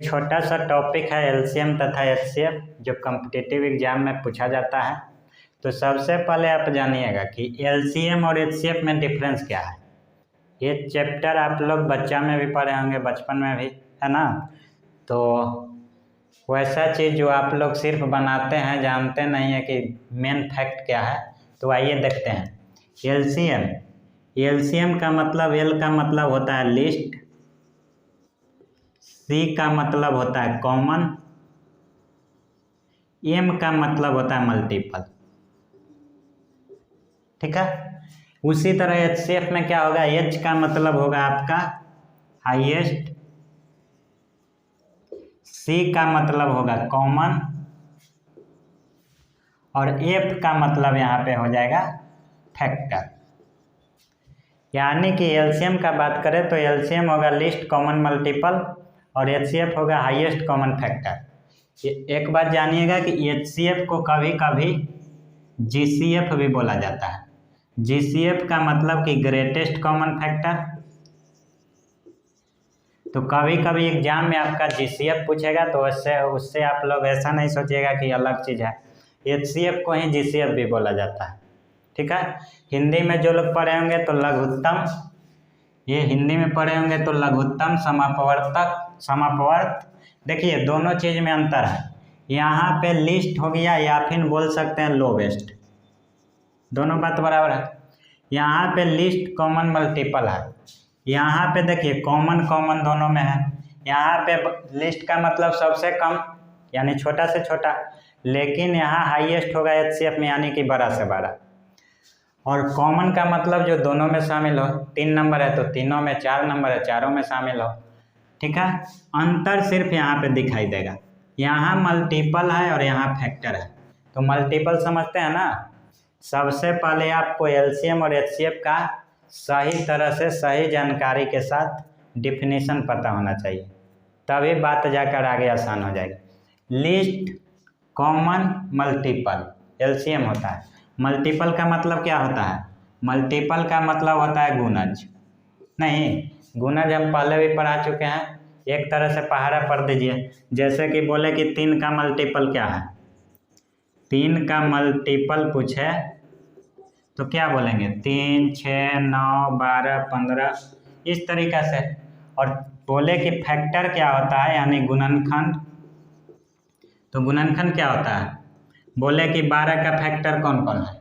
छोटा सा टॉपिक है एलसीएम तथा एचसीएफ जो कॉम्पिटिटिव एग्जाम में पूछा जाता है। तो सबसे पहले आप जानिएगा कि एलसीएम और एचसीएफ में डिफरेंस क्या है। ये चैप्टर आप लोग बच्चा में भी पढ़े होंगे, बचपन में भी, है ना। तो वैसा चीज़ जो आप लोग सिर्फ बनाते हैं, जानते नहीं है कि मेन फैक्ट क्या है। तो आइए देखते हैं। एलसीएम का मतलब, एल का मतलब होता है लिस्ट, सी का मतलब होता है कॉमन, एम का मतलब होता है मल्टीपल। ठीक है। उसी तरह एचसीएफ में क्या होगा, एच का मतलब होगा आपका हाईएस्ट, सी का मतलब होगा कॉमन और एफ का मतलब यहाँ पे हो जाएगा फैक्टर। यानी कि एलसीएम का बात करें तो एलसीएम होगा लिस्ट, कॉमन, मल्टीपल और एचसीएफ होगा हाईएस्ट कॉमन फैक्टर। एक बात जानिएगा कि एचसीएफ को कभी कभी जीसीएफ भी बोला जाता है। जीसीएफ का मतलब कि ग्रेटेस्ट कॉमन फैक्टर। तो कभी कभी एग्जाम में आपका जीसीएफ पूछेगा तो उससे आप लोग ऐसा नहीं सोचिएगा कि अलग चीज़ है। एचसीएफ को ही जीसीएफ भी बोला जाता है। ठीक है। हिंदी में जो लोग पढ़े होंगे तो लघुत्तम, ये हिंदी में पढ़े होंगे तो लघुत्तम, समापवर्तक, समापवर्त। देखिए दोनों चीज़ में अंतर है। यहाँ पे लिस्ट हो गया या फिर बोल सकते हैं लोवेस्ट, दोनों बात बराबर है। यहाँ पे लिस्ट कॉमन मल्टीपल है, यहाँ पे देखिए कॉमन कॉमन दोनों में है। यहाँ पे लिस्ट का मतलब सबसे कम यानी छोटा से छोटा, लेकिन यहाँ हाईएस्ट होगा एचसीएफ में यानी कि बड़ा से बड़ा। और कॉमन का मतलब जो दोनों में शामिल हो, 3 नंबर है तो तीनों में, 4 नंबर है चारों में शामिल हो। ठीक है। अंतर सिर्फ यहाँ पे दिखाई देगा, यहाँ मल्टीपल है और यहाँ फैक्टर है। तो मल्टीपल समझते हैं ना। सबसे पहले आपको एलसीएम और एचसीएफ का सही तरह से सही जानकारी के साथ डिफिनीशन पता होना चाहिए, तभी बात जाकर आगे आसान हो जाएगी। लिस्ट, कॉमन, मल्टीपल एलसीएम होता है। मल्टीपल का मतलब क्या होता है? मल्टीपल का मतलब होता है गुणज। नहीं, गुणज हम पहले भी पढ़ा चुके हैं। एक तरह से पहाड़ा पढ़ दीजिए। जैसे कि बोले कि 3 का मल्टीपल क्या है, 3 का मल्टीपल पूछे तो क्या बोलेंगे? 3, 6, 9, 12, 15 इस तरीक़ा से। और बोले कि फैक्टर क्या होता है यानी गुणनखंड, तो गुणनखंड क्या होता है? बोले कि 12 का फैक्टर कौन कौन है।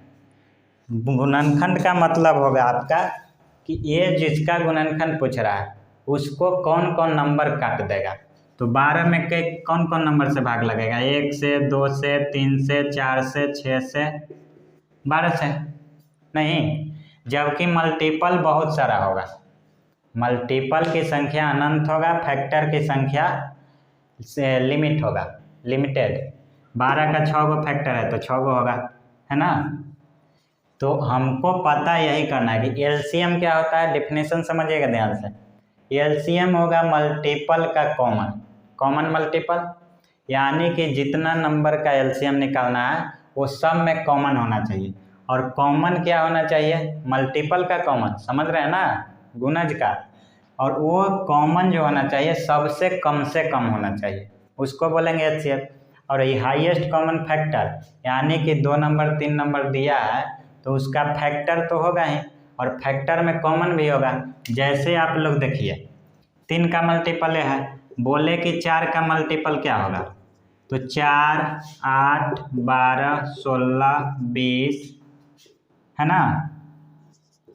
गुणनखंड का मतलब होगा आपका कि ये जिसका गुणनखंड पूछ रहा है उसको कौन कौन नंबर काट देगा। तो 12 में के कौन कौन नंबर से भाग लगेगा? 1 से, 2 से, 3 से, 4 से, 6 से, 12 से नहीं। जबकि मल्टीपल बहुत सारा होगा, मल्टीपल की संख्या अनंत होगा, फैक्टर की संख्या से लिमिट होगा, लिमिटेड। 12 का 6 गो फैक्टर है तो 6 गो होगा, है ना। तो हमको पता यही करना है कि एलसीएम क्या होता है। डिफिनेशन समझिएगा ध्यान से। एलसीएम होगा मल्टीपल का कॉमन, कॉमन मल्टीपल, यानी कि जितना नंबर का एलसीएम निकालना है वो सब में कॉमन होना चाहिए। और कॉमन क्या होना चाहिए? मल्टीपल का कॉमन, समझ रहे हैं ना, गुणज का। और वो कॉमन जो होना चाहिए सबसे कम होना चाहिए, उसको बोलेंगे एचसीएफ। और ये हाईएस्ट कॉमन फैक्टर यानी कि 2 नंबर 3 नंबर दिया है तो उसका फैक्टर तो होगा ही और फैक्टर में कॉमन भी होगा। जैसे आप लोग देखिए 3 का मल्टीपल है, बोले कि 4 का मल्टीपल क्या होगा, तो 4, 8, 12, 16, 20 है ना,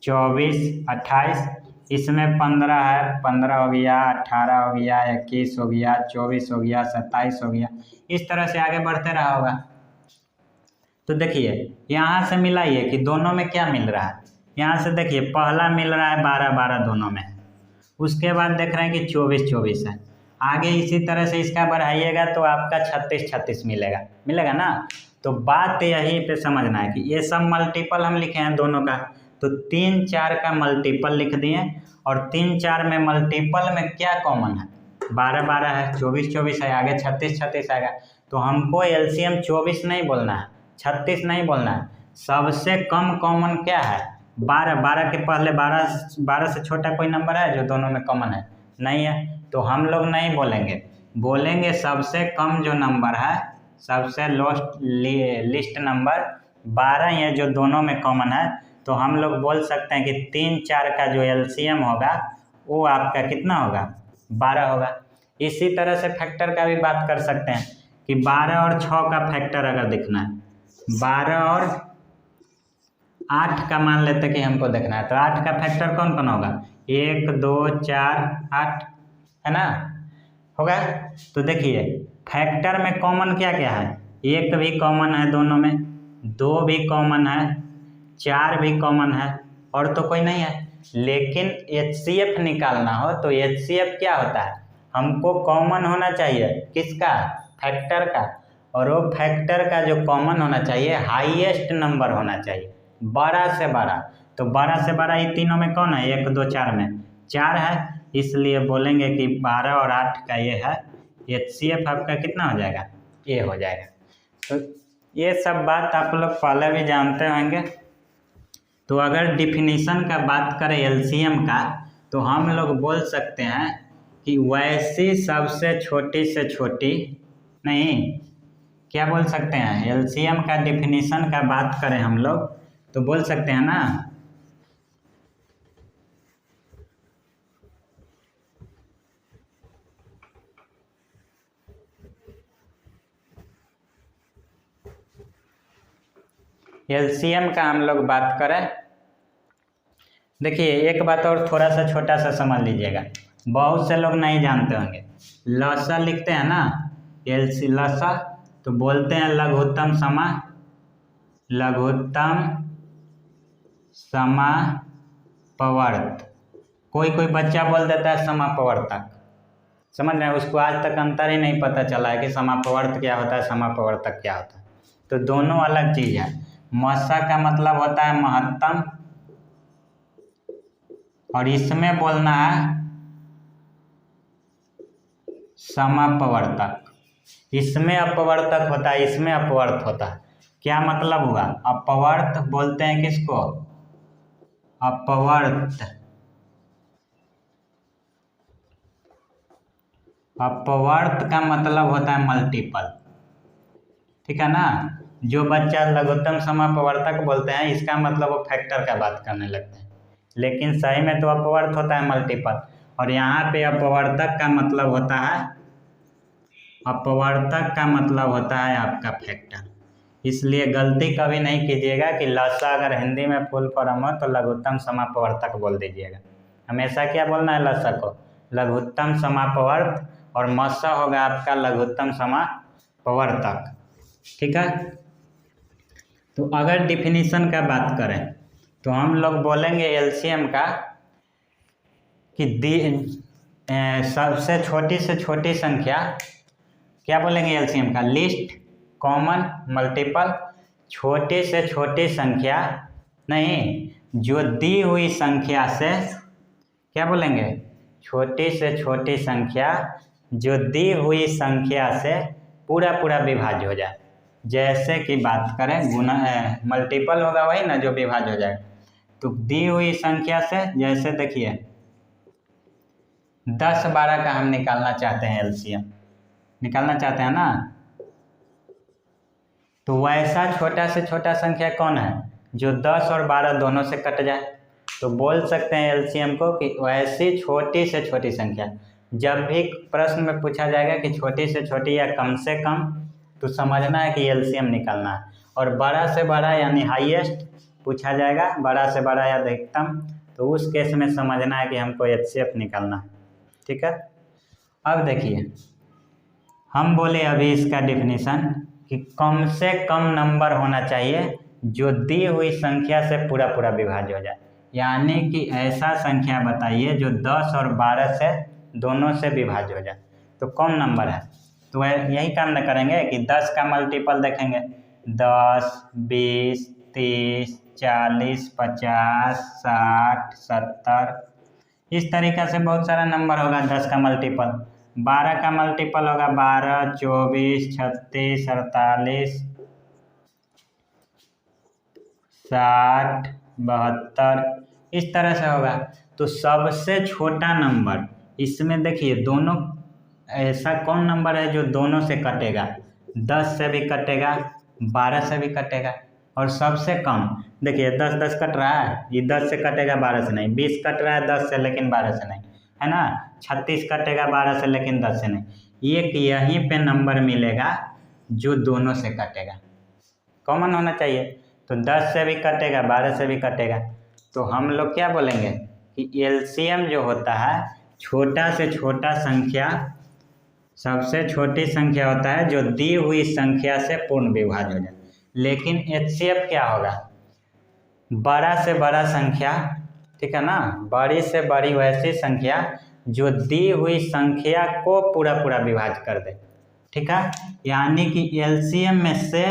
24, 28, इसमें 15 है, 15 हो गया, 18 हो गया, 21 हो गया, 24 हो गया, 27 हो गया, इस तरह से आगे बढ़ते रहा होगा। तो देखिए यहाँ से मिलाइए कि दोनों में क्या मिल रहा है। यहाँ से देखिए पहला मिल रहा है 12, 12 दोनों में, उसके बाद देख रहे हैं कि 24, 24 है। आगे इसी तरह से इसका बढ़ाइएगा तो आपका 36, 36 मिलेगा ना। तो बात यहीं पे समझना है कि ये सब मल्टीपल हम लिखे हैं दोनों का, तो 3, 4 का मल्टीपल लिख दिए। और 3, 4 में मल्टीपल में क्या कॉमन है? 12, 12 है, 24, 24 है, आगे 36, 36 आएगा। तो हमको एलसीएम 24 नहीं बोलना है, 36 नहीं बोलना है, सबसे कम कॉमन क्या है? 12, 12 के पहले 12 से छोटा कोई नंबर है जो दोनों में कॉमन है? नहीं है, तो हम लोग नहीं बोलेंगे बोलेंगे सबसे कम जो नंबर है, सबसे लिस्ट नंबर 12, ये जो दोनों में कॉमन है, तो हम लोग बोल सकते हैं कि 3 4 का जो एलसीएम होगा वो आपका कितना होगा, 12 होगा। इसी तरह से फैक्टर का भी बात कर सकते हैं कि 12 और 6 का फैक्टर अगर देखना है, 12 और 8 का मान लेते कि हमको देखना है, तो 8 का फैक्टर कौन कौन होगा, 1 2 4 8, है ना, होगा। तो देखिए फैक्टर में कॉमन क्या क्या है, 1 भी कॉमन है दोनों में, 2 भी कॉमन है, 4 भी कॉमन है, और तो कोई नहीं है। लेकिन एचसीएफ निकालना हो तो एचसीएफ क्या होता है, हमको कॉमन होना चाहिए किसका, फैक्टर का, और वो फैक्टर का जो कॉमन होना चाहिए हाईएस्ट नंबर होना चाहिए, बड़ा से बड़ा। तो बड़ा से बड़ा ये तीनों में कौन है, 1 2 4 में 4 है, इसलिए बोलेंगे कि 12 और 8 का ये है, एचसीएफ आपका कितना हो जाएगा, ये हो जाएगा। तो ये सब बात आप लोग पहले भी जानते होंगे। तो अगर डिफिनीशन का बात करें एलसीएम का, तो हम लोग बोल सकते हैं कि वैसी सबसे छोटी से छोटी, नहीं क्या बोल सकते हैं, एलसीएम का डिफिनीशन का बात करें हम लोग तो बोल सकते हैं ना, एलसीएम का हम लोग बात करें, देखिए एक बात और थोड़ा सा छोटा सा समझ लीजिएगा, बहुत से लोग नहीं जानते होंगे, लसा लिखते हैं ना, एलसी लसा, तो बोलते हैं लघुत्तम समापवर्त, कोई कोई बच्चा बोल देता है समापवर्तक, समझ रहे हैं, उसको आज तक अंतर ही नहीं पता चला है कि समापवर्त क्या होता है, समापवर्तक क्या होता है। तो दोनों अलग चीज़ है। मसा का मतलब होता है महत्तम, और इसमें बोलना है समापवर्तक, इसमें अपवर्तक होता है, इसमें अपवर्त होता है। क्या मतलब हुआ, अपवर्त बोलते हैं किसको, अपवर्त, अपवर्त का मतलब होता है मल्टीपल, ठीक है ना। जो बच्चा लघुत्तम समापवर्तक बोलते हैं इसका मतलब वो फैक्टर का बात करने लगते हैं, लेकिन सही में तो अपवर्त होता है मल्टीपल, और यहाँ पे अपवर्तक का मतलब होता है, अपवर्तक का मतलब होता है आपका फैक्टर। इसलिए गलती कभी नहीं कीजिएगा कि लसा अगर हिंदी में फुल फॉर्म हो तो लघुत्तम समापवर्तक बोल दीजिएगा, हमेशा क्या बोलना है, लसा को लघुत्तम समापवर्त, और मसा होगा आपका लघुत्तम समापवर्तक, ठीक है। तो अगर डिफिनीशन का बात करें तो हम लोग बोलेंगे एलसीएम का कि सबसे छोटी से छोटी संख्या, क्या बोलेंगे एलसीएम का, लिस्ट, कॉमन, मल्टीपल, छोटी से छोटी संख्या, नहीं जो दी हुई संख्या से, क्या बोलेंगे, छोटी से छोटी संख्या जो दी हुई संख्या से पूरा पूरा विभाज्य हो जाए। जैसे कि बात करें गुना, मल्टीपल होगा वही ना जो विभाज्य हो जाए, तो दी हुई संख्या से, जैसे देखिए 10 12 का हम निकालना चाहते हैं, एलसीएम निकालना चाहते हैं ना, तो वैसा छोटा से छोटा संख्या कौन है जो 10 और 12 दोनों से कट जाए, तो बोल सकते हैं एलसीएम को कि वैसी छोटी से छोटी संख्या। जब भी प्रश्न में पूछा जाएगा कि छोटी से छोटी या कम से कम, तो समझना है कि एलसीएम निकालना है, और बड़ा से बड़ा यानी हाईएस्ट पूछा जाएगा, बड़ा से बड़ा या अधिकतम, तो उस केस में समझना है कि हमको एचसीएफ निकालना है, ठीक है। अब देखिए हम बोले अभी इसका डिफिनीशन कि कम से कम नंबर होना चाहिए जो दी हुई संख्या से पूरा पूरा विभाज्य हो जाए, यानी कि ऐसा संख्या बताइए जो 10 और 12 से दोनों से विभाज्य हो जाए, तो कौन नंबर है। तो यही काम न करेंगे कि 10 का मल्टीपल देखेंगे, 10 20 30 40 50 60 70, इस तरीक़ा से बहुत सारा नंबर होगा 10 का मल्टीपल। 12 का मल्टीपल होगा 12 24 36 48 60 72, इस तरह से होगा। तो सबसे छोटा नंबर इसमें देखिए दोनों ऐसा कौन नंबर है जो दोनों से कटेगा? 10 से भी कटेगा, 12 से भी कटेगा, और सबसे कम देखिए 10 10 कट रहा है, ये 10 से कटेगा 12 से नहीं, 20 कट रहा है 10 से लेकिन 12 से नहीं, है ना, 36 कटेगा 12 से लेकिन 10 से नहीं। एक यहीं पे नंबर मिलेगा जो दोनों से कटेगा, कॉमन होना चाहिए। तो 10 से भी कटेगा, 12 से भी कटेगा, तो हम लोग क्या बोलेंगे कि एलसीएम जो होता है छोटा से छोटा संख्या, सबसे छोटी संख्या होता है जो दी हुई संख्या से पूर्ण विभाज्य हो जाए। लेकिन एचसीएफ क्या होगा? बड़ा से बड़ा संख्या, ठीक है ना, बड़ी से बड़ी वैसी संख्या जो दी हुई संख्या को पूरा पूरा विभाज्य कर दे, ठीक है। यानी कि एलसीएम में से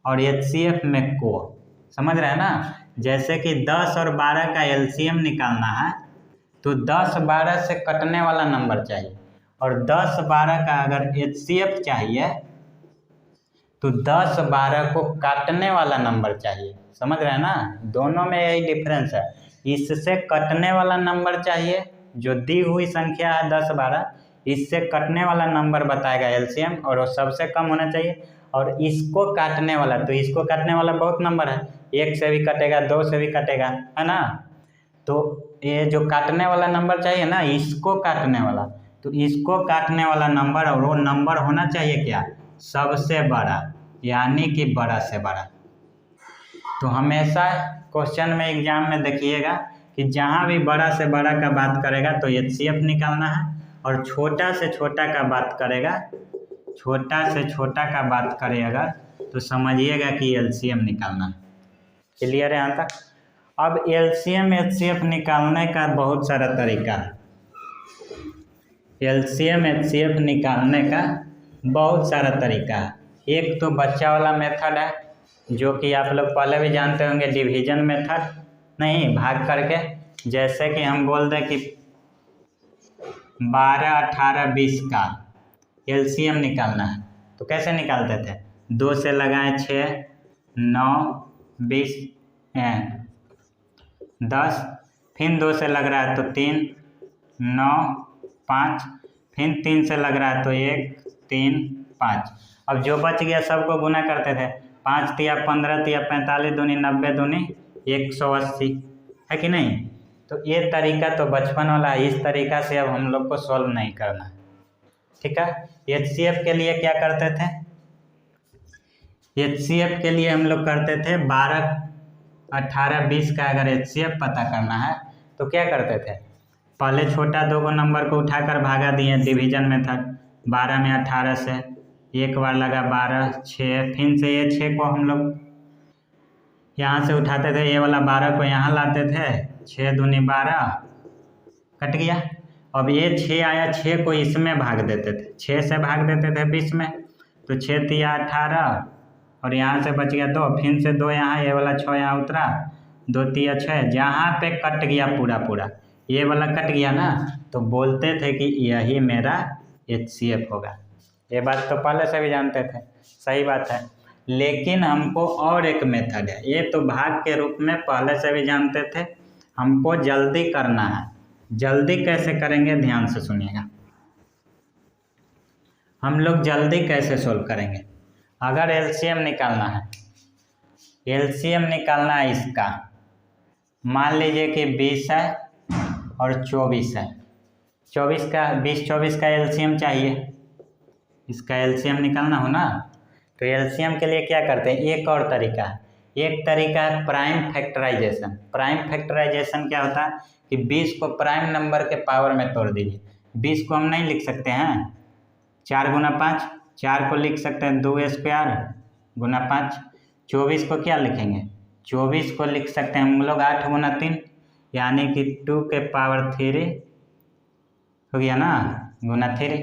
और एचसीएफ में को, समझ रहे हैं ना। जैसे कि 10 और 12 का एलसीएम निकालना है तो 10 12 से कटने वाला नंबर चाहिए, और 10 12 का अगर एचसीएफ चाहिए तो 10 12 को काटने वाला नंबर चाहिए, समझ रहे हैं ना। दोनों में यही डिफरेंस है, इससे कटने वाला नंबर चाहिए जो दी हुई संख्या है 10 12, इससे कटने वाला नंबर बताएगा एलसीएम, और वो सबसे कम होना चाहिए। और इसको काटने वाला, तो इसको काटने वाला बहुत नंबर है, 1 से भी कटेगा, 2 से भी कटेगा, है ना। तो ये जो काटने वाला नंबर चाहिए ना, इसको काटने वाला, तो इसको काटने वाला नंबर, और वो नंबर होना चाहिए क्या? सबसे बड़ा, यानी कि बड़ा से बड़ा। तो हमेशा क्वेश्चन में एग्जाम में देखिएगा कि जहाँ भी बड़ा से बड़ा का बात करेगा तो एचसीएफ निकालना है, और छोटा से छोटा का बात करेगा, छोटा से छोटा का बात करे अगर, तो समझिएगा कि एलसीएम निकालना है। क्लियर है यहाँ तक? अब एलसीएम एचसीएफ निकालने का बहुत सारा तरीका है। एलसीएम एचसीएफ निकालने का बहुत सारा तरीका है। एक तो बच्चा वाला मेथड है जो कि आप लोग पहले भी जानते होंगे, डिवीजन मेथड, नहीं भाग करके। जैसे कि हम बोल दें कि 12 18 20 का एलसीएम निकालना है, तो कैसे निकालते थे? 2 से लगाएं 6 9 20 10, फिर 2 से लग रहा है तो 3 9 5, फिर 3 से लग रहा है तो 1 3 5। अब जो बच गया सबको गुना करते थे, 5 तिया 15 तिया 45 दूनी 90 दूनी 180, है कि नहीं। तो ये तरीका तो बचपन वाला है, इस तरीका से अब हम लोग को सॉल्व नहीं करना, ठीक है। एचसीएफ के लिए क्या करते थे? एचसीएफ के लिए हम लोग करते थे 12 18 20 का अगर एचसीएफ पता करना है तो क्या करते थे? पहले छोटा 2 नंबर को उठाकर भागा दिए, डिवीजन मेथड। 12 में 18 से एक बार लगा 12 6, फिर से ये 6 को हम लोग यहाँ से उठाते थे, ये वाला 12 को यहाँ लाते थे, 6 दूनी 12 कट गया। अब ये 6 आया, 6 को इसमें भाग देते थे, 6 से भाग देते थे 20 में, तो 6 तिया 18, और यहाँ से बच गया 2, फिर से 2 यहाँ, ये वाला 6 यहाँ उतरा, 2 तिया 6, जहाँ पे कट गया पूरा पूरा ये वाला कट गया ना, तो बोलते थे कि यही मेरा एचसीएफ होगा। ये बात तो पहले से भी जानते थे, सही बात है। लेकिन हमको और एक मेथड है, ये तो भाग के रूप में पहले से भी जानते थे, हमको जल्दी करना है। जल्दी कैसे करेंगे, ध्यान से सुनिएगा। हम लोग जल्दी कैसे सोल्व करेंगे? अगर एलसीएम निकालना है, एलसीएम निकालना है इसका, मान लीजिए कि 20 है और 24 है, 24 का 20 24 का एलसीएम चाहिए, इसका एलसीएम निकालना हो ना। तो एलसीएम के लिए क्या करते हैं? एक और तरीका है, एक तरीका है प्राइम फैक्टराइजेशन। प्राइम फैक्टराइजेशन क्या होता है कि 20 को प्राइम नंबर के पावर में तोड़ दीजिए। 20 को हम नहीं लिख सकते हैं 4 गुना 5, 4 को लिख सकते हैं 2 स्क्वायर गुना 5। 24 को क्या लिखेंगे? 24 को लिख सकते हैं हम लोग 8 गुना 3, यानी कि 2 के पावर 3 हो गया ना, गुना 3।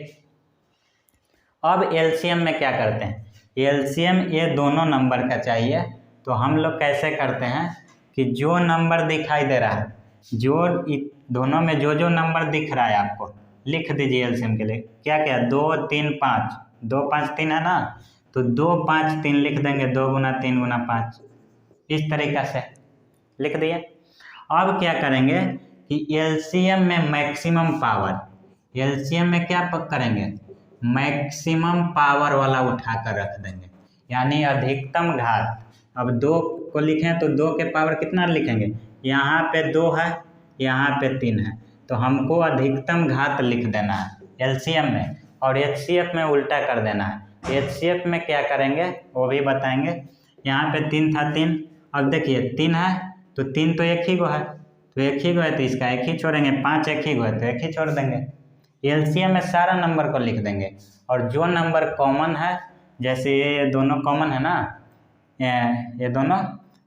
अब एलसीएम में क्या करते हैं? एलसीएम ये दोनों नंबर का चाहिए, तो हम लोग कैसे करते हैं कि जो नंबर दिखाई दे रहा है, जो दोनों में जो नंबर दिख रहा है आपको लिख दीजिए एलसीएम के लिए। क्या क्या? 2 3 5, 2 5 3 है ना, तो 2 5 3 लिख देंगे, 2 गुना 3 गुना 5, इस तरीक़ा से लिख दिए। अब क्या करेंगे कि एलसीएम में मैक्सिमम पावर, एलसीएम में क्या करेंगे, मैक्सिमम पावर वाला उठा कर रख देंगे, यानी अधिकतम घात। अब 2 को लिखें तो 2 के पावर कितना लिखेंगे, यहाँ पे 2 है, यहाँ पे 3 है, तो हमको अधिकतम घात लिख देना है एलसीएम में, और एचसीएफ में उल्टा कर देना है। एचसीएफ में क्या करेंगे वो भी बताएंगे। यहाँ पे 3 था, 3, अब देखिए 3 है तो 3 तो एक ही गो है, तो एक ही गो है तो इसका एक ही छोड़ेंगे, 5 एक ही गो है तो एक ही छोड़ देंगे। एलसीएम में सारा नंबर को लिख देंगे, और जो नंबर कॉमन है, जैसे ये दोनों कॉमन है ना, ये दोनों,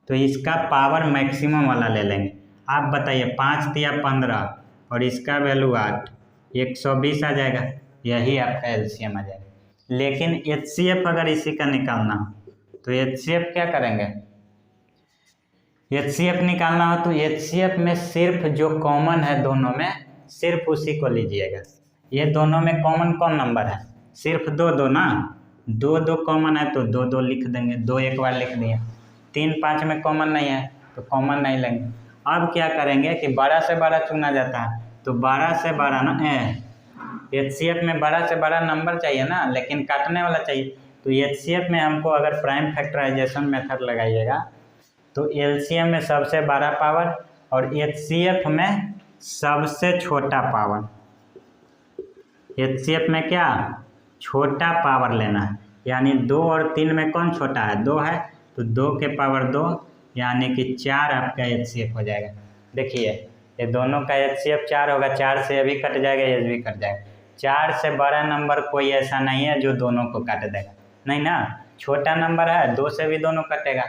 तो इसका पावर मैक्सिमम वाला ले लेंगे। आप बताइए 5 दिया 15 और इसका वैल्यू 8, 120 आ जाएगा, यही आपका एलसीएम आ जाएगा। लेकिन एचसीएफ अगर इसी का निकालना हो तो एचसीएफ क्या करेंगे, एचसीएफ निकालना हो तो एचसीएफ में सिर्फ जो कॉमन है दोनों में, सिर्फ उसी को लीजिएगा। ये दोनों में कॉमन कौन नंबर है, सिर्फ 2 2 ना, 2 2 कॉमन है तो 2 2 लिख देंगे, 2 एक बार लिख दिए। 3 5 में कॉमन नहीं है तो कॉमन नहीं लेंगे। अब क्या करेंगे कि बड़ा से बड़ा चुना जाता है, तो बड़ा से बड़ा ना, एचसीएफ में बड़ा से बड़ा नंबर चाहिए ना, लेकिन काटने वाला चाहिए। तो एचसीएफ में हमको अगर प्राइम फैक्टराइजेशन मेथड लगाइएगा तो एलसीएम में सबसे बड़ा पावर और एचसीएफ में सबसे छोटा पावर। एचसीएफ में क्या, छोटा पावर लेना है, यानी 2 और 3 में कौन छोटा है, 2 है, तो 2 के पावर 2 यानी कि 4 आपका एचसीएफ हो जाएगा। देखिए ये दोनों का एचसीएफ 4 होगा, 4 से ये भी कट जाएगा, ये भी कट जाएगा। 4 से बड़ा नंबर कोई ऐसा नहीं है जो दोनों को काट देगा, नहीं ना, छोटा नंबर है, 2 से भी दोनों कटेगा,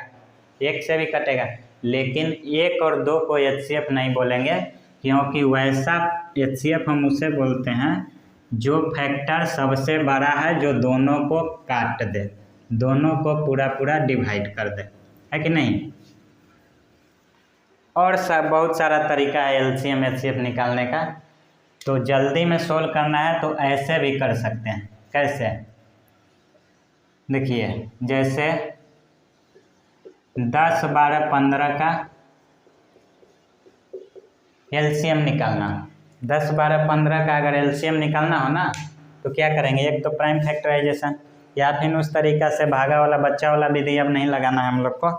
1 से भी कटेगा, लेकिन 1 और 2 को एचसीएफ नहीं बोलेंगे, क्योंकि वैसा एचसीएफ हम उसे बोलते हैं जो फैक्टर सबसे बड़ा है, जो दोनों को काट दे, दोनों को पूरा पूरा डिवाइड कर दे, है कि नहीं। और बहुत सारा तरीका है एलसीएम एचसीएफ निकालने का, तो जल्दी में सोल्व करना है तो ऐसे भी कर सकते हैं। कैसे, देखिए जैसे 10 12 15 का एलसीएम निकालना, 10 12 15 का अगर एलसीएम निकालना हो ना तो क्या करेंगे, एक तो प्राइम फैक्टराइजेशन, या फिर उस तरीक़ा से भागा वाला बच्चा वाला विधि अब नहीं लगाना है हम लोग को।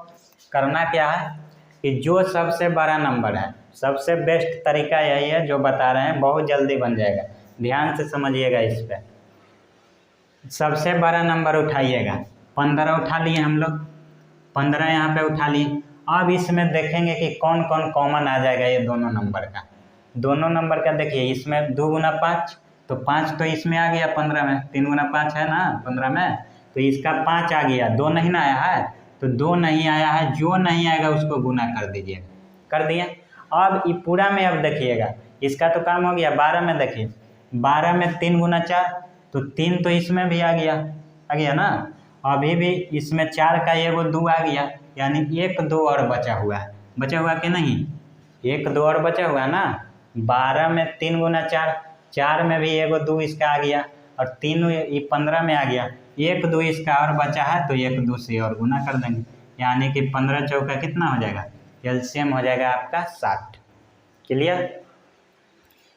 करना क्या है कि जो सबसे बड़ा नंबर है, सबसे बेस्ट तरीका यही है जो बता रहे हैं, बहुत जल्दी बन जाएगा, ध्यान से समझिएगा इस पर। सबसे बड़ा नंबर उठाइएगा, 15 उठा लिए हम लोग, 15 यहाँ पे उठा लिए। अब इसमें देखेंगे कि कौन कौन कॉमन आ जाएगा ये दोनों नंबर का, दोनों नंबर का। देखिए इसमें 2 गुना 5, तो 5 तो इसमें आ गया 15 में, 3 गुना 5 है ना 15 में, तो इसका 5 आ गया, 2 नहीं ना आया है, तो 2 नहीं आया है, जो नहीं आएगा उसको गुना कर दीजिए, कर दिए। अब ये पूरा में अब देखिएगा, इसका तो काम हो गया। 12 में देखिए, 12 में 3 गुना 4, तो 3 तो इसमें भी आ गया ना, अभी भी इसमें 4 का एगो 2 आ गया, यानी 1 2 और बचा हुआ है, बचा हुआ कि नहीं, 1 2 और बचा हुआ है ना। 12 में 3 गुना 4, 4 में भी एगो 2 इसका आ गया, और 3 ये 15 में आ गया, 1 2 इसका और बचा है, तो 1 2 से और गुना कर देंगे, यानी कि 15 चौका कितना हो जाएगा, एलसीएम हो जाएगा आपका 60। क्लियर।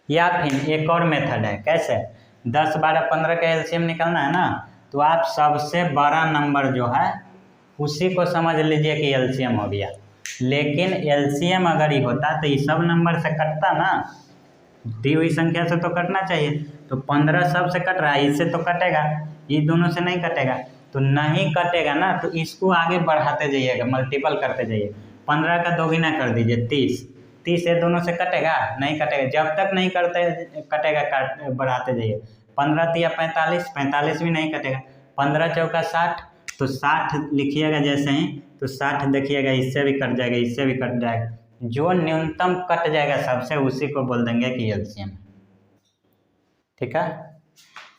या फिर एक और मेथड है, कैसे, 10 12 15 का एलसीएम निकालना है ना, तो आप सबसे बड़ा नंबर जो है उसी को समझ लीजिए कि एलसीएम हो गया। लेकिन एलसीएम अगर ही होता तो ये सब नंबर से कटता ना, दी हुई संख्या से तो कटना चाहिए, तो 15 सब से कट रहा है, इससे तो कटेगा, ये दोनों से नहीं कटेगा, तो नहीं कटेगा ना, तो इसको आगे बढ़ाते जाइएगा, मल्टीपल करते जाइए। 15 का 2 गुना कर दीजिए 30, 30 ये दोनों से कटेगा, नहीं कटेगा, जब तक नहीं कटेगा बढ़ाते जाइए। 15 तिया 45, 45 भी नहीं कटेगा, 15 चौका 60, तो 60 लिखिएगा जैसे ही, तो 60 देखिएगा, इससे भी कट जाएगा, इससे भी कट जाएगा, जो न्यूनतम कट जाएगा सबसे उसी को बोल देंगे कि एलसीएम। ठीक है,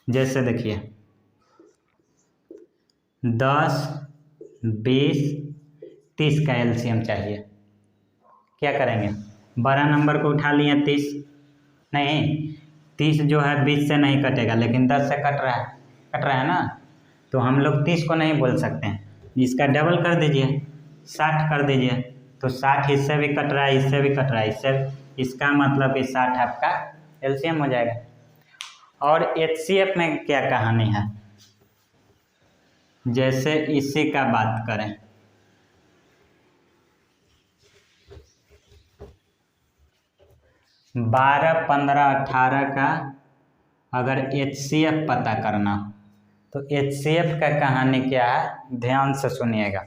जैसे देखिए 10 20 30 का एलसीएम चाहिए, क्या करेंगे, बड़ा नंबर को उठा लिए 30, नहीं 30 जो है 20 से नहीं कटेगा, लेकिन 10 से कट रहा है ना, तो हम लोग 30 को नहीं बोल सकते हैं, इसका डबल कर दीजिए, 60 कर दीजिए, तो 60 इससे भी कट रहा है, इससे भी कट रहा है, इसका मतलब कि 60 आपका एलसीएम हो जाएगा। और HCF में क्या कहानी है, जैसे इसी का बात करें, बारह, 15, 18 का अगर HCF पता करना तो HCF का कहानी क्या है, ध्यान से सुनिएगा।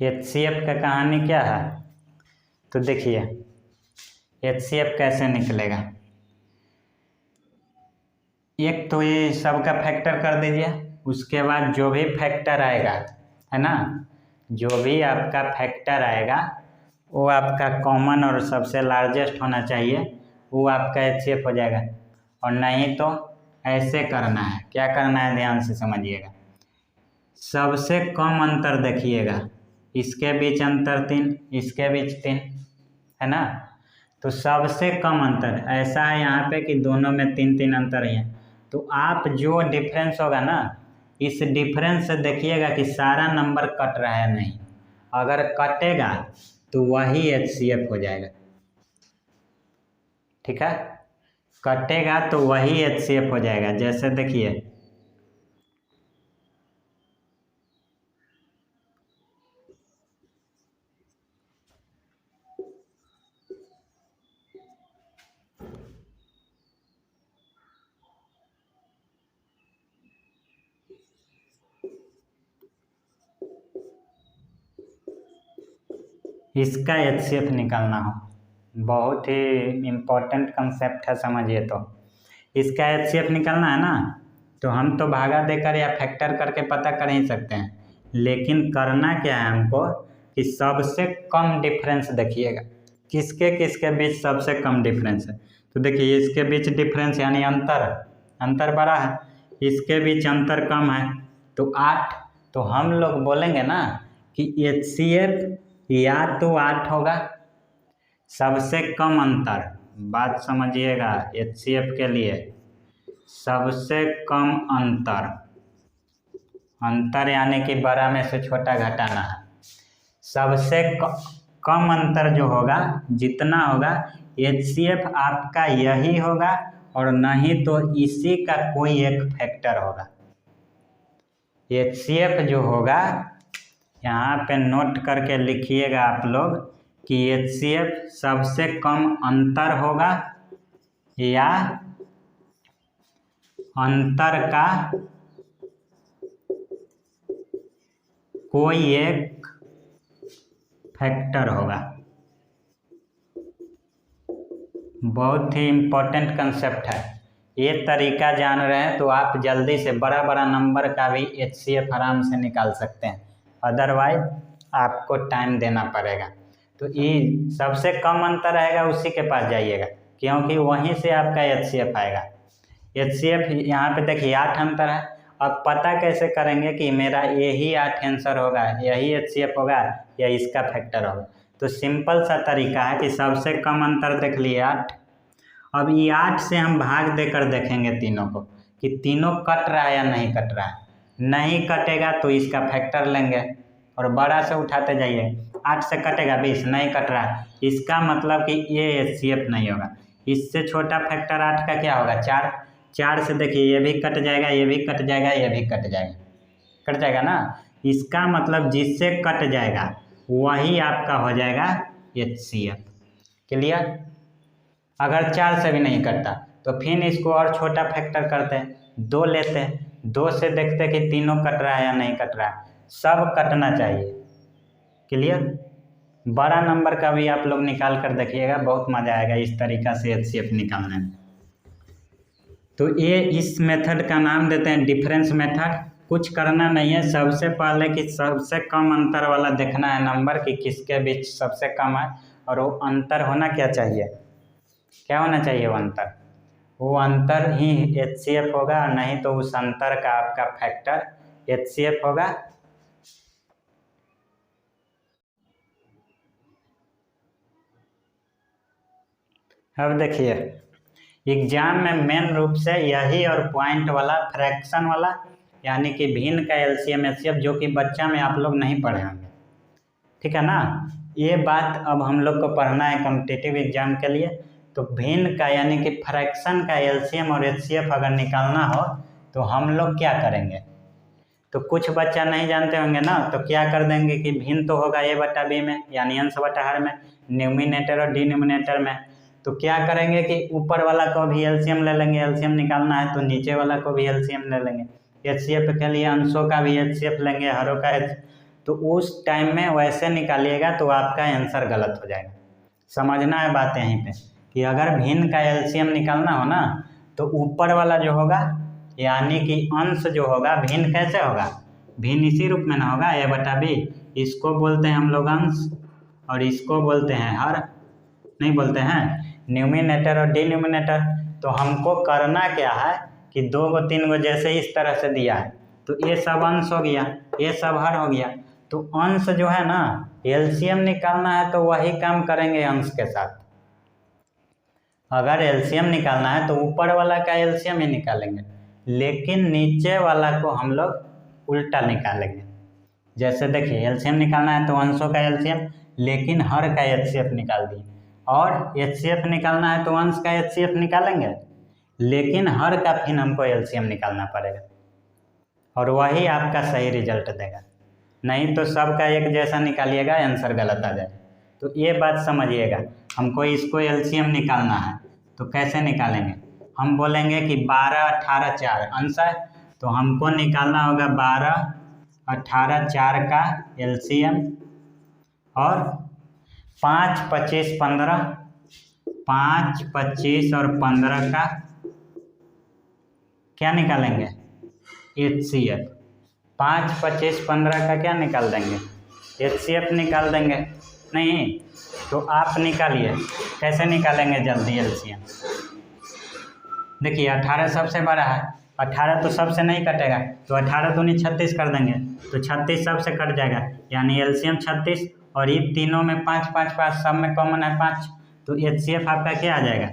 HCF का कहानी क्या है, तो देखिए HCF कैसे निकलेगा। एक तो ये सबका फैक्टर कर दीजिए, उसके बाद जो भी फैक्टर आएगा, है ना, जो भी आपका फैक्टर आएगा वो आपका कॉमन और सबसे लार्जेस्ट होना चाहिए, वो आपका HCF हो जाएगा। और नहीं तो ऐसे करना है, क्या करना है ध्यान से समझिएगा। सबसे कम अंतर देखिएगा, इसके बीच अंतर 3, इसके बीच 3, है ना, तो सबसे कम अंतर ऐसा है यहाँ पे कि दोनों में 3-3 अंतर ही है। तो आप जो डिफरेंस होगा ना, इस डिफरेंस से देखिएगा कि सारा नंबर कट रहा है नहीं, अगर कटेगा तो वही HCF हो जाएगा, ठीक है, कटेगा तो वही HCF हो जाएगा। जैसे देखिए इसका HCF निकालना हो, बहुत ही इम्पोर्टेंट कंसेप्ट है, समझिए। तो इसका HCF निकालना है ना, तो हम तो भागा देकर या फैक्टर करके पता कर ही सकते हैं, लेकिन करना क्या है हमको कि सबसे कम डिफरेंस देखिएगा, किसके किसके बीच सबसे कम डिफरेंस है। तो देखिए इसके बीच डिफरेंस यानी अंतर बड़ा है, इसके बीच अंतर कम है तो 8, तो हम लोग बोलेंगे ना कि HCF या तो 8 होगा, सबसे कम अंतर, बात समझिएगा, HCF के लिए सबसे कम अंतर यानी कि बड़ा में से छोटा घटाना है। सबसे कम अंतर जो होगा, जितना होगा, HCF आपका यही होगा, और नहीं तो इसी का कोई एक फैक्टर होगा। HCF जो होगा, यहाँ पे नोट करके लिखिएगा आप लोग कि HCF सबसे कम अंतर होगा या अंतर का कोई एक फैक्टर होगा। बहुत ही इम्पोर्टेंट कंसेप्ट है, ये तरीका जान रहे हैं तो आप जल्दी से बड़ा नंबर का भी HCF आराम से निकाल सकते हैं, अदरवाइज आपको टाइम देना पड़ेगा। तो ये सबसे कम अंतर आएगा उसी के पास जाइएगा, क्योंकि वहीं से आपका HCF आएगा। HCF यहाँ पे देखिए 8 अंतर है, अब पता कैसे करेंगे कि मेरा यही 8 आंसर होगा, यही HCF होगा या इसका फैक्टर होगा। तो सिंपल सा तरीका है कि सबसे कम अंतर देख लिए 8, अब ये 8 से हम भाग देकर देखेंगे तीनों को कि तीनों कट रहा है या नहीं कट रहा है। नहीं कटेगा तो इसका फैक्टर लेंगे और बड़ा से उठाते जाइए, 8 से कटेगा 20, नहीं कट रहा है, इसका मतलब कि ये HCF नहीं होगा। इससे छोटा फैक्टर 8 का क्या होगा, 4 से देखिए ये भी कट जाएगा, ये भी कट जाएगा, ये भी कट जाएगा ना, इसका मतलब जिससे कट जाएगा वही आपका हो जाएगा HCF। क्लियर? अगर 4 से भी नहीं कटता तो फिर इसको और छोटा फैक्टर करते हैं, 2 लेते हैं, 2 से देखते हैं कि तीनों कट रहा है या नहीं कट रहा है, सब कटना चाहिए। क्लियर? बड़ा नंबर का भी आप लोग निकाल कर देखिएगा, बहुत मज़ा आएगा इस तरीका से HCF निकालने में। तो ये इस मेथड का नाम देते हैं डिफरेंस मेथड। कुछ करना नहीं है, सबसे पहले कि सबसे कम अंतर वाला देखना है नंबर कि किसके बीच सबसे कम है, और वो अंतर होना क्या चाहिए, क्या होना चाहिए वो अंतर ही HCF होगा, और नहीं तो उस अंतर का आपका फैक्टर HCF होगा। अब देखिए एग्जाम में मेन रूप से यही और पॉइंट वाला, फ्रैक्शन वाला, यानी कि भिन्न का LCM HCF, जो कि बच्चा में आप लोग नहीं पढ़े होंगे, ठीक है ना। ये बात अब हम लोग को पढ़ना है कॉम्पिटिटिव एग्जाम के लिए। तो भिन्न का यानी कि फ्रैक्शन का एलसीएम और एचसीएफ अगर निकालना हो तो हम लोग क्या करेंगे। तो कुछ बच्चा नहीं जानते होंगे ना, तो क्या कर देंगे कि भिन्न तो होगा ए बटा बी में यानी अंश बटा हर में, न्यूमिनेटर और डिनोमिनेटर में। तो क्या करेंगे कि ऊपर वाला को भी एलसीएम ले लेंगे, एलसीएम निकालना है तो नीचे वाला को भी एलसीएम ले लेंगे। एचसीएफ के लिए अंशों का भी एचसीएफ लेंगे, हरों का तो उस टाइम में वैसे निकालिएगा तो आपका आंसर गलत हो जाएगा। समझना है बात यहीं पे कि अगर भिन्न का एलसीएम निकालना हो ना तो ऊपर वाला जो होगा यानी कि अंश जो होगा, भिन्न कैसे होगा, भिन्न इसी रूप में ना होगा ए बटा बी, इसको बोलते हैं हम लोग अंश और इसको बोलते हैं हर, नहीं बोलते हैं न्यूमिनेटर और डिनोमिनेटर। तो हमको करना क्या है कि 2 को 3 को जैसे इस तरह से दिया है तो ये सब अंश हो गया, ये सब हर हो गया। तो अंश जो है ना एलसीएम निकालना है तो वही काम करेंगे अंश के साथ। अगर एलसीएम निकालना है तो ऊपर वाला का एलसीएम ही निकालेंगे, लेकिन नीचे वाला को हम लोग उल्टा निकालेंगे। जैसे देखिए एलसीएम निकालना है तो अंशों का एलसीएम, लेकिन हर का एचसीएफ निकाल दिए, और एचसीएफ निकालना है तो अंश का एचसीएफ निकालेंगे, लेकिन हर का फिर हमको एलसीएम निकालना पड़ेगा और वही आपका सही रिजल्ट देगा। नहीं तो सबका एक जैसा निकालिएगा आंसर गलत आ जाएगा। तो ये बात समझिएगा, हमको इसको एलसीएम निकालना है तो कैसे निकालेंगे। हम बोलेंगे कि 12 18 4 अंश है तो हमको निकालना होगा 12 18 4 का एलसीएम और 5 25 15, 5 25 और 15 का क्या निकालेंगे एचसीएफ। 5 25 15 का क्या निकाल देंगे एचसीएफ निकाल देंगे। नहीं तो आप निकालिए, कैसे निकालेंगे जल्दी एलसीएम। देखिए 18 सबसे बड़ा है, 18 तो सबसे नहीं कटेगा तो 18 दूनी 36 कर देंगे तो 36 सबसे कट जाएगा यानी एलसीएम 36, और ये तीनों में 5 5 5 सब में कॉमन है 5, तो एचसीएफ आपका क्या आ जाएगा,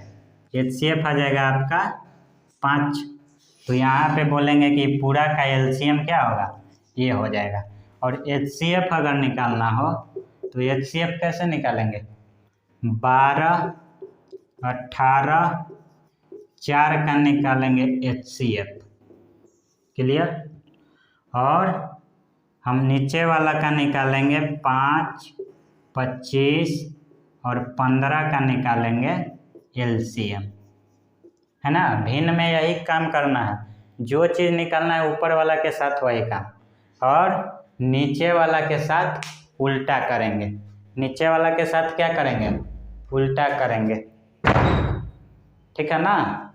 एचसीएफ आ जाएगा आपका 5। तो यहाँ पे बोलेंगे कि पूरा का एलसीएम क्या होगा, ये हो जाएगा। और एचसीएफ अगर निकालना हो तो एचसीएफ कैसे निकालेंगे, 12 18 4 का निकालेंगे एचसीएफ, क्लियर। और हम नीचे वाला का निकालेंगे 5 25 और 15 का निकालेंगे एलसीएम, है ना। भिन्न में यही काम करना है, जो चीज़ निकालना है ऊपर वाला के साथ वही काम, और नीचे वाला के साथ उल्टा करेंगे। नीचे वाला के साथ क्या करेंगे, उल्टा करेंगे, ठीक है ना।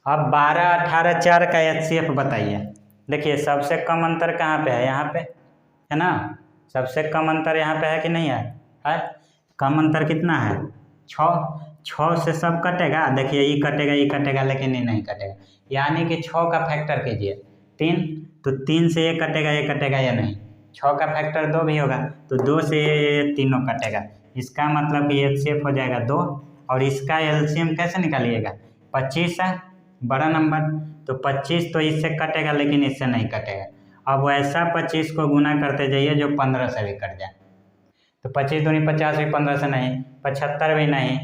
अब 12 18 4 का एचसीएफ बताइए। देखिए सबसे कम अंतर कहाँ पे है, यहाँ पे है ना, सबसे कम अंतर यहाँ पे है कि नहीं है कम अंतर कितना है 6 से सब कटेगा। देखिए ये कटेगा लेकिन ये नहीं कटेगा, यानी कि 6 का फैक्टर कीजिए 3, तो 3 से ये कटेगा या नहीं, 6 का फैक्टर 2 भी होगा तो 2 से ये तीनों कटेगा, इसका मतलब कि एचसीएफ हो जाएगा 2। और इसका एलसीएम कैसे निकालिएगा, 25 है बड़ा नंबर तो 25 तो इससे कटेगा लेकिन इससे नहीं कटेगा। अब वैसा 25 को गुना करते जाइए जो 15 से भी कट जाए, तो 25 दूनी 50 भी 15 से नहीं, 75 भी नहीं,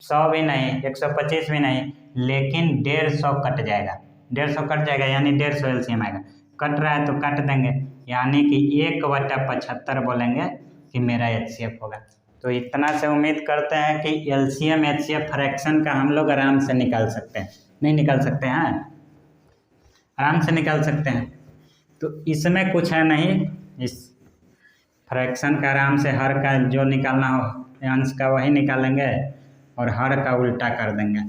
100 भी नहीं, 125 भी नहीं, लेकिन 150 कट जाएगा, 150 कट जाएगा यानी 150 एलसीएम आएगा। कट रहा है तो काट देंगे यानी कि 1/75 बोलेंगे कि मेरा एचसीएफ होगा। तो इतना से उम्मीद करते हैं कि एलसीएम एचसीएफ फ्रैक्शन का हम लोग आराम से निकाल सकते हैं। नहीं निकाल सकते हैं, आराम से निकाल सकते हैं। तो इसमें कुछ है नहीं, इस फ्रैक्शन का आराम से हर का जो निकालना हो अंश का वही निकालेंगे और हर का उल्टा कर देंगे।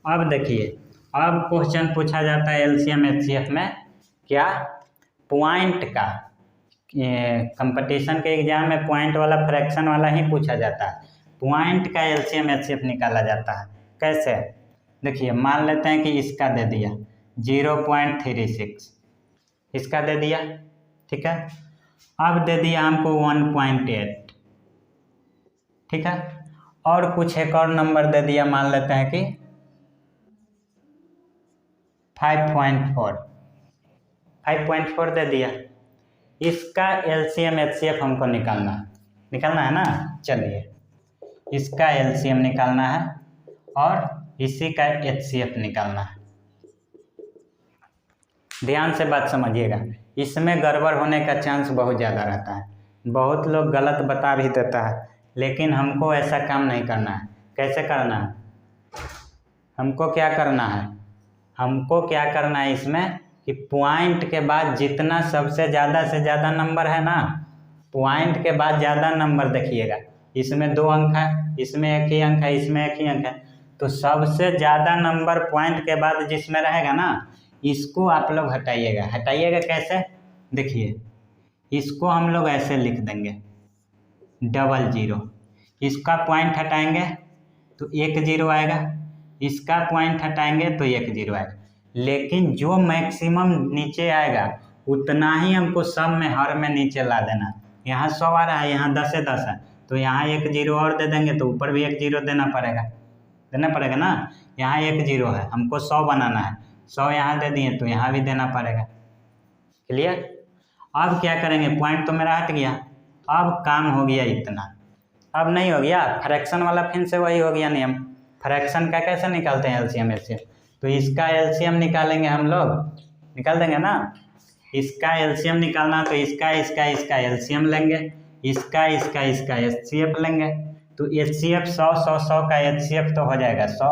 अब देखिए अब क्वेश्चन पूछा जाता है एलसीएम एचसीएफ में क्या, पॉइंट का। कंपटीशन के एग्जाम में पॉइंट वाला फ्रैक्शन वाला ही पूछा जाता है, पॉइंट का एलसीएम एचसीएफ निकाला जाता है। कैसे, देखिए मान लेते हैं कि इसका दे दिया 0.36, इसका दे दिया, ठीक है। अब दे दिया हमको 1.8, ठीक है। और कुछ एक और नंबर दे दिया, मान लेते हैं कि 5.4 दे दिया। इसका एलसीएम एचसीएफ हमको निकालना है, निकालना है ना। चलिए इसका एलसीएम निकालना है और इसी का एचसीएफ निकालना है। ध्यान से बात समझिएगा, इसमें गड़बड़ होने का चांस बहुत ज़्यादा रहता है, बहुत लोग गलत बता भी देता है, लेकिन हमको ऐसा काम नहीं करना है। कैसे करना है, हमको क्या करना है, हमको क्या करना है इसमें कि पॉइंट के बाद जितना सबसे ज़्यादा से ज़्यादा नंबर है ना, पॉइंट के बाद ज़्यादा नंबर देखिएगा, इसमें 2 अंक है, इसमें 1 ही अंक है, इसमें 1 ही अंक है, तो सबसे ज़्यादा नंबर पॉइंट के बाद जिसमें रहेगा ना, इसको आप लोग हटाइएगा। हटाइएगा कैसे, देखिए इसको हम लोग ऐसे लिख देंगे 00, इसका पॉइंट हटाएंगे तो 1 0 आएगा, इसका पॉइंट हटाएंगे तो 1 0 आएगा, लेकिन जो मैक्सिमम नीचे आएगा उतना ही हमको सब में हर में नीचे ला देना। यहाँ 100 आ रहा है, यहाँ 10 है, 10 है, तो यहाँ 1 0 और दे देंगे तो ऊपर भी 1 0 देना पड़ेगा ना। यहाँ 1 0 है, हमको 100 बनाना है, 100 यहाँ दे दिए तो यहाँ भी देना पड़ेगा। क्लियर। अब क्या करेंगे, पॉइंट तो मेरा हट गया, अब काम हो गया इतना। अब नहीं हो गया, फ्रैक्शन वाला फिर से वही हो गया नियम। फ्रैक्शन का कैसे निकालते हैं एलसीएम एचसीएफ, तो इसका एलसीएम निकालेंगे हम लोग, निकाल देंगे ना। इसका एलसीएम निकालना तो इसका एलसीएम लेंगे, इसका एचसीएफ लेंगे, तो एचसीएफ 100 का एचसीएफ तो हो जाएगा 100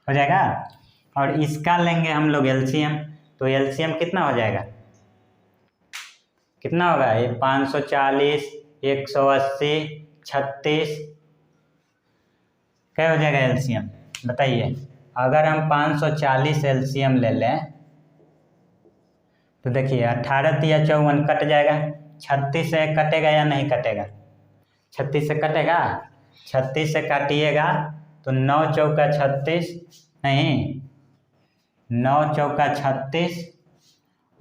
हो जाएगा, और इसका लेंगे हम लोग एलसीएम, तो एलसीएम कितना हो जाएगा, कितना होगा ये 540 180 36, क्या हो जाएगा एलसीएम बताइए। अगर हम 540 एलसीएम ले लें तो देखिए 18 या 54 कट जाएगा, 36 से कटेगा या नहीं कटेगा, 36 से कटेगा, 36 से काटिएगा तो 9 चौका 36 नहीं, 9 चौका 36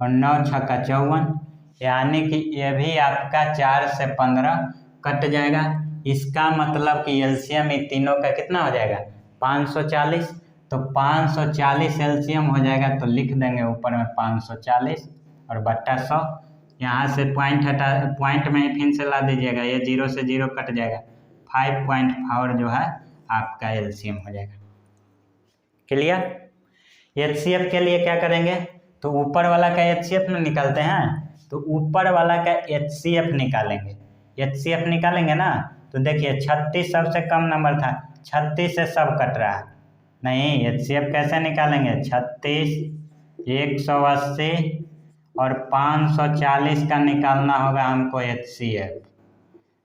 और 9 छक्का 54, यानी कि ये भी आपका 4 से 15 कट जाएगा। इसका मतलब कि एलसीएम इन तीनों का कितना हो जाएगा 540, तो 540 एलसीएम हो जाएगा, तो लिख देंगे ऊपर में 540 और बट्टा 100, यहाँ से पॉइंट हटा, पॉइंट में ही फिर से ला दीजिएगा, ये 0 से 0 कट जाएगा, 5.4 जो है आपका एलसीएम हो जाएगा। क्लियर। एचसीएफ के लिए क्या करेंगे, तो ऊपर वाला का एचसीएफ में निकालते हैं, तो ऊपर वाला का एचसीएफ निकालेंगे, एचसीएफ निकालेंगे ना, तो देखिए 36 सबसे कम नंबर था, 36 से सब कट रहा है, नहीं एचसीएफ कैसे निकालेंगे, 36 180 और 540 का निकालना होगा हमको एचसीएफ।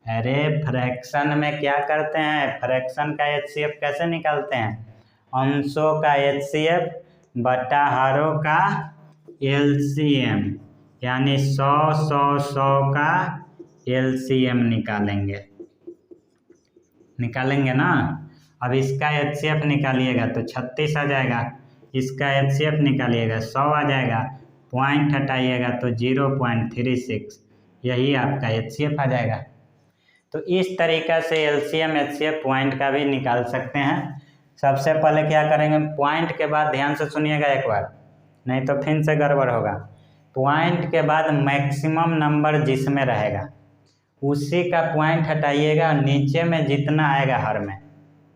अरे फ्रैक्शन में क्या करते हैं, फ्रैक्शन का एचसीएफ कैसे निकालते हैं, अंशों का एचसीएफ बटा हरों का एलसीएम, यानी 100 का एलसीएम निकालेंगे ना। अब इसका एचसीएफ निकालिएगा तो 36 आ जाएगा, इसका एचसीएफ निकालिएगा 100 आ जाएगा, पॉइंट हटाइएगा तो 0.36, यही आपका एचसीएफ आ जाएगा। तो इस तरीक़ा से एलसीएम एचसीएफ पॉइंट का भी निकाल सकते हैं। सबसे पहले क्या करेंगे, पॉइंट के बाद ध्यान से सुनिएगा एक बार, नहीं तो फिर से गड़बड़ होगा। पॉइंट के बाद मैक्सिमम नंबर जिसमें रहेगा उसी का पॉइंट हटाइएगा, नीचे में जितना आएगा हर में,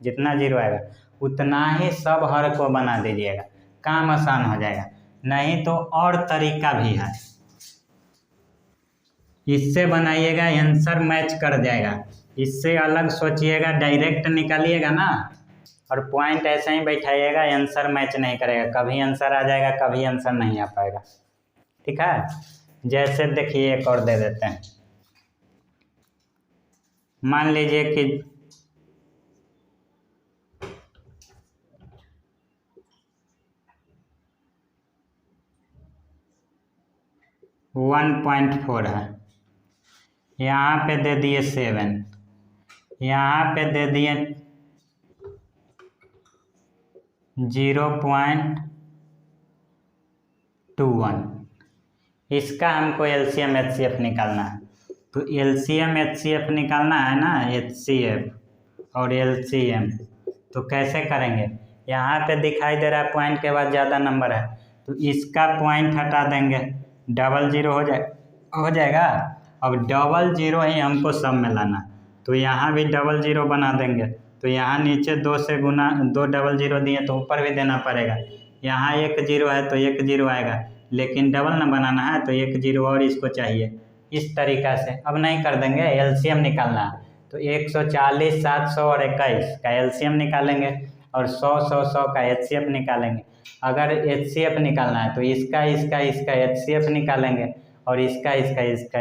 जितना 0 आएगा उतना ही सब हर को बना दीजिएगा, काम आसान हो जाएगा। नहीं तो और तरीका भी है, इससे बनाइएगा आंसर मैच कर जाएगा, इससे अलग सोचिएगा, डायरेक्ट निकालिएगा ना और पॉइंट ऐसे ही बैठाइएगा, आंसर मैच नहीं करेगा, कभी आंसर आ जाएगा कभी आंसर नहीं आ पाएगा। ठीक है, जैसे देखिए एक और दे देते हैं, मान लीजिए कि 1.4 है, यहाँ पे दे दिए 7, यहाँ पे दे दिए 0.21, इसका हमको एलसीएम एचसीएफ निकालना है। तो एलसीएम एचसीएफ निकालना है ना, एचसीएफ और एलसीएम, तो कैसे करेंगे, यहाँ पे दिखाई दे रहा है पॉइंट के बाद ज़्यादा नंबर है, तो इसका पॉइंट हटा देंगे, 00 हो जाएगा, अब डबल जीरो ही हमको सब में लाना, तो यहाँ भी डबल जीरो बना देंगे, तो यहाँ नीचे 2 से गुना 2 डबल जीरो दिए तो ऊपर भी देना पड़ेगा। यहाँ 1 जीरो है तो 1 जीरो आएगा, लेकिन डबल ना बनाना है तो 1 जीरो और इसको चाहिए। इस तरीक़ा से अब नहीं कर देंगे, एलसीएम निकालना है तो 140, 700 और 21 का एलसीएम निकालेंगे और 100, 100, 100 का एचसीएफ निकालेंगे। अगर एचसीएफ निकालना है तो इसका एचसीएफ निकालेंगे और इसका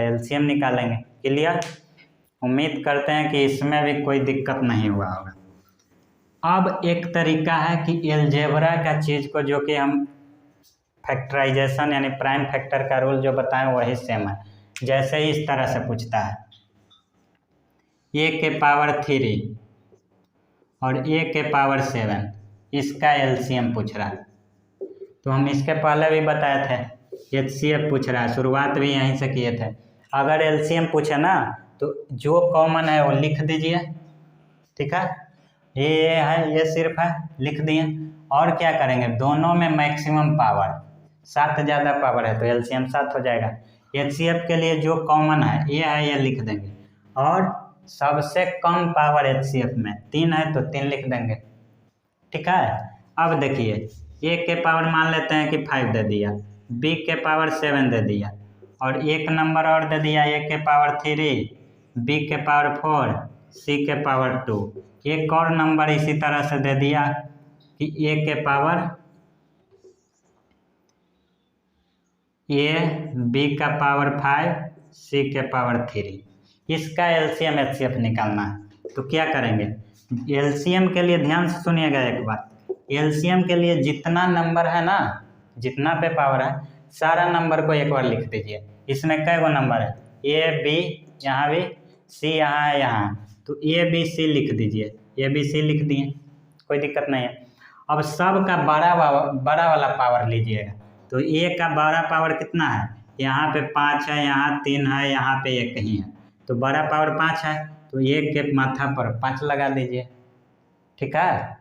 एलसीएम निकालेंगे। क्लियर? उम्मीद करते हैं कि इसमें भी कोई दिक्कत नहीं हुआ होगा। अब एक तरीका है कि एलजेब्रा का चीज़ को, जो कि हम फैक्टराइजेशन यानी प्राइम फैक्टर का रूल जो बताएं वही सेम है। जैसे ही इस तरह से पूछता है a के पावर 3 और a के पावर 7, इसका एलसीएम पूछ रहा है। तो हम इसके पहले भी बताए थे एचसीएफ पूछ रहा है, शुरुआत भी यहीं से किए थे। अगर एलसीएम पूछे ना तो जो कॉमन है वो लिख दीजिए, ठीक है, ये है, ये सिर्फ है, लिख दिए। और क्या करेंगे, दोनों में मैक्सिमम पावर 7 ज़्यादा पावर है तो एलसीएम 7 हो जाएगा। एचसीएफ के लिए जो कॉमन है ये लिख देंगे, और सबसे कम पावर एचसीएफ में 3 है तो 3 लिख देंगे, ठीक है। अब देखिए a के पावर मान लेते हैं कि 5 दे दिया, b के पावर 7 दे दिया, और एक नंबर और दे दिया a के पावर 3, b के पावर 4, c के पावर 2। एक और नंबर इसी तरह से दे दिया कि a के पावर b का पावर 5, c के पावर 3। इसका एलसीएम एचसीएफ निकालना है। तो क्या करेंगे, एलसीएम के लिए ध्यान से सुनिएगा एक बात, एलसीएम के लिए जितना नंबर है ना, जितना पे पावर है, सारा नंबर को एक बार लिख दीजिए। इसमें कै गो नंबर है, ए बी, यहाँ भी सी, यहाँ है, यहाँ, तो ए बी सी लिख दीजिए, ए बी सी लिख दिए, कोई दिक्कत नहीं है। अब सब का बड़ा वाला पावर लीजिएगा, तो ए का बड़ा पावर कितना है, यहाँ पे 5 है, यहाँ 3 है, यहाँ पे 1 ही है, तो बड़ा पावर 5 है, तो 1 के माथा पर 5 लगा दीजिए, ठीक है।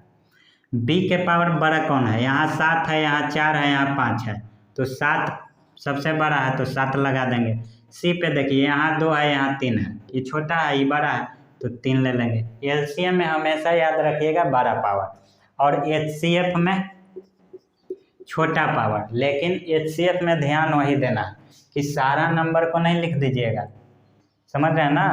बी के पावर बड़ा कौन है, यहाँ 7 है, यहाँ 4 है, यहाँ 5 है, तो 7 सबसे बड़ा है तो 7 लगा देंगे। सी पे देखिए यहाँ 2 है, यहाँ 3 है, ये छोटा है, ये बड़ा है, तो 3 ले लेंगे। एलसीएम में हमेशा याद रखिएगा बड़ा पावर, और एचसीएफ में छोटा पावर। लेकिन एचसीएफ में ध्यान वही देना कि सारा नंबर को नहीं लिख दीजिएगा, समझ रहे हैं ना,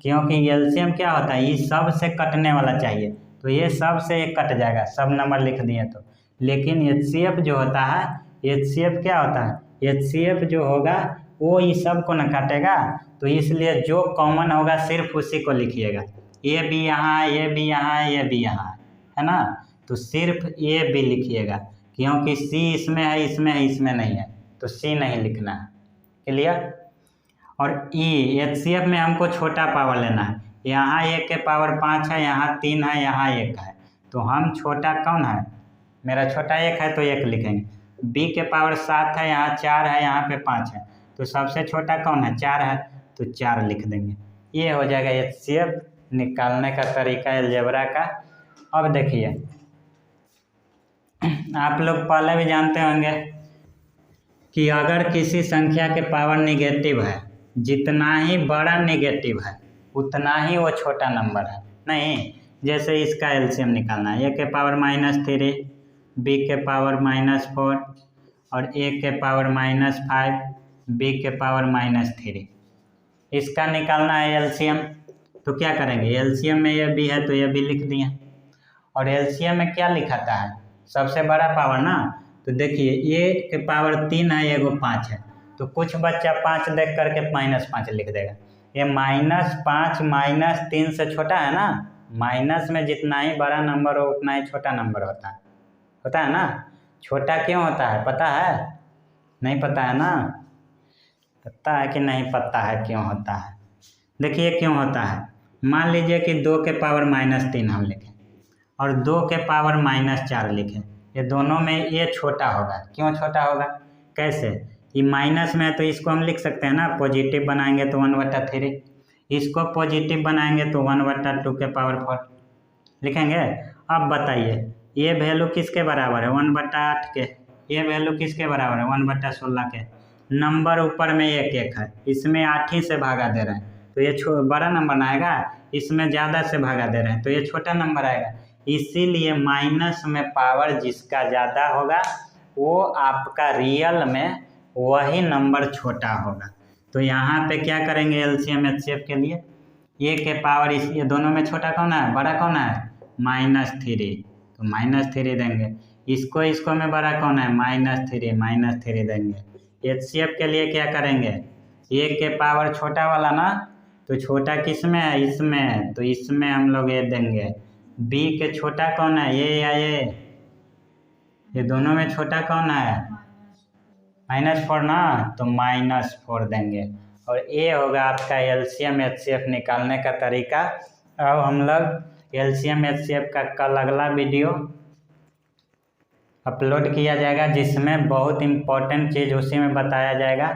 क्योंकि एलसीएम क्या होता है, ये सब से कटने वाला चाहिए, तो ये सब से एक कट जाएगा, सब नंबर लिख दिए तो। लेकिन एचसीएफ जो होता है, एचसीएफ क्या होता है, एचसीएफ जो होगा वो ये सब को न काटेगा, तो इसलिए जो कॉमन होगा सिर्फ उसी को लिखिएगा। ए बी यहाँ है, ये भी यहाँ है, ये भी यहाँ है ना, तो सिर्फ ए बी लिखिएगा, क्योंकि सी इसमें है, इसमें है, इसमें नहीं है, तो सी नहीं लिखना है। क्लियर? और ई एचसीएफ में हमको छोटा पावर लेना है, यहाँ 1 के पावर 5 है, यहाँ 3 है, यहाँ 1 है, तो हम छोटा कौन है, मेरा छोटा 1 है तो 1 लिखेंगे। बी के पावर 7 है, यहाँ 4 है, यहाँ पे 5 है, तो सबसे छोटा कौन है, 4 है, तो 4 लिख देंगे। ये हो जाएगा एचसीएफ निकालने का तरीका अलजेब्रा का। अब देखिए, आप लोग पहले भी जानते होंगे कि अगर किसी संख्या के पावर निगेटिव है, जितना ही बड़ा निगेटिव है उतना ही वो छोटा नंबर है, नहीं। जैसे इसका एलसीएम निकालना है, a के पावर -3, b के पावर -4 और a के पावर -5, b के पावर -3, इसका निकालना है एलसीएम। तो क्या करेंगे, एलसीएम में ये b है तो ये b लिख दिए, और एलसीएम में क्या लिखाता है, सबसे बड़ा पावर ना, तो देखिए a के पावर 3 है, एगो 5 है, तो कुछ बच्चा 5 देख करके -5 लिख देगा। ये -5 -3 से छोटा है ना, माइनस में जितना ही बड़ा नंबर हो उतना ही छोटा नंबर होता है ना। छोटा क्यों होता है पता है, नहीं पता है ना, पता है कि नहीं पता है क्यों होता है। देखिए क्यों होता है, मान लीजिए कि 2 के पावर -3 हम लिखें और 2 के पावर -4 लिखें, ये दोनों में ये छोटा होगा। क्यों छोटा होगा, कैसे, ये माइनस में है तो इसको हम लिख सकते हैं ना, पॉजिटिव बनाएंगे तो 1/3, इसको पॉजिटिव बनाएंगे तो 1/2 के पावर 4 लिखेंगे। अब बताइए ये वैल्यू किसके बराबर है, 1/8 के, ये वैल्यू किसके बराबर है, 1/16 के। नंबर ऊपर में एक एक है, इसमें 8 ही से भागा दे रहे हैं तो ये बड़ा नंबर ना आएगा, इसमें ज़्यादा से भागा दे रहे हैं तो ये छोटा नंबर आएगा। इसीलिए माइनस में पावर जिसका ज़्यादा होगा वो आपका रियल में वही नंबर छोटा होगा। तो यहाँ पे क्या करेंगे एलसीएम एचसीएफ के लिए, ए के पावर इस ये दोनों में छोटा कौन है, बड़ा कौन है, -3, तो -3 देंगे। इसको में बड़ा कौन है, -3 देंगे। एचसीएफ के लिए क्या करेंगे, ए के पावर छोटा वाला ना, तो छोटा किस में है, इसमें, तो इसमें हम लोग ये देंगे। बी के छोटा कौन है, ये या ये दोनों में छोटा कौन है, -4 ना, तो -4 देंगे। और ये होगा आपका एलसीएम एचसीएफ निकालने का तरीका। अब हम लोग एलसीएम एचसीएफ का कल अगला वीडियो अपलोड किया जाएगा जिसमें बहुत इम्पोर्टेंट चीज़ उसी में बताया जाएगा।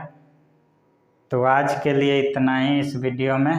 तो आज के लिए इतना ही इस वीडियो में।